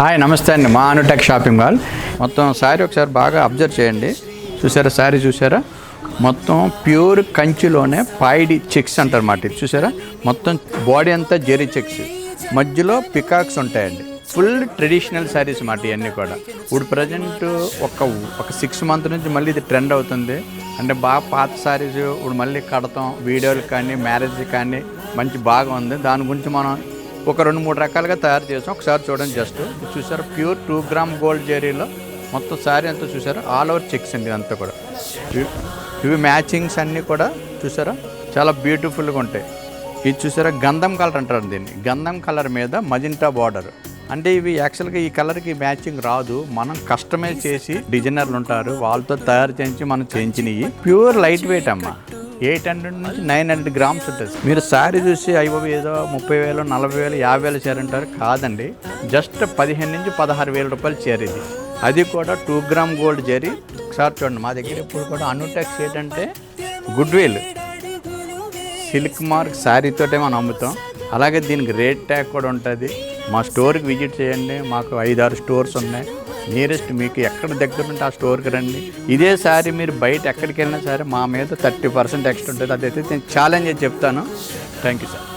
Hi నమస్తే అండి, మా అనుటెక్ షాపింగ్ మాల్. మొత్తం శారీ ఒకసారి బాగా అబ్జర్వ్ చేయండి. చూసారా శారీ? చూసారా? మొత్తం ప్యూర్ కంచిలోనే పాయిడి చెక్స్ అంటారు మాట. ఇది చూసారా? మొత్తం బాడీ అంతా జెరీ చెక్స్, మధ్యలో పికాక్స్ ఉంటాయండి. ఫుల్ ట్రెడిషనల్ శారీస్ మాట ఇవన్నీ కూడా. ఇప్పుడు ప్రజెంట్ ఒక 6 months నుంచి మళ్ళీ ఇది ట్రెండ్ అవుతుంది. అంటే బాగా పాత శారీస్ ఇప్పుడు మళ్ళీ కడతాం, వీడియోలు కానీ మ్యారేజ్ కానీ మంచి బాగా ఉంది. దాని గురించి మనం ఒక 2-3 రకాలుగా తయారు చేసాం. ఒకసారి చూడండి. జస్ట్ చూసారా? ప్యూర్ 2 grams గోల్డ్ జెరీలో మొత్తం శారీ అంతా చూసారా? ఆల్ ఓవర్ చెక్స్ అండి అంతా కూడా. ఇవి మ్యాచింగ్స్ అన్నీ కూడా చూసారా? చాలా బ్యూటిఫుల్గా ఉంటాయి. ఇది చూసారా? గంధం కలర్ అంటారు దీన్ని. గంధం కలర్ మీద మజింటా బార్డర్. అంటే ఇవి యాక్చువల్గా ఈ కలర్కి మ్యాచింగ్ రాదు, మనం కస్టమైజ్ చేసి డిజైనర్లు ఉంటారు వాళ్ళతో తయారు చేయించి మనం చేయించినవి. ప్యూర్ లైట్ వెయిట్ అమ్మ. 800 నుంచి 900 grams ఉంటుంది. మీరు శారీ చూసి అయ్యో ఏదో 30,000, 40,000, 50,000 చీర అంటారు. కాదండి, జస్ట్ 15,000 నుంచి 16,000 రూపాయలు చీర ఇది. అది కూడా 2 grams గోల్డ్ జరీ. ఒకసారి చూడండి. మా దగ్గర ఇప్పుడు కూడా అనుటెక్స్ ఏంటంటే గుడ్ విల్ సిల్క్ మార్క్ శారీతోటే మనం అమ్ముతాం. అలాగే దీనికి రేట్ ట్యాగ్ కూడా ఉంటుంది. మా స్టోర్కి విజిట్ చేయండి. మాకు 5-6 స్టోర్స్ ఉన్నాయి. నియరెస్ట్ మీకు ఎక్కడ దగ్గర ఉంటే ఆ స్టోర్కి రండి. ఇదే శారీ మీరు బయట ఎక్కడికి వెళ్ళినా సరే మా మీద 30% ఎక్స్ట్రా ఉంటుంది. అదైతే నేను ఛాలెంజ్ చెప్తాను. Thank you sir.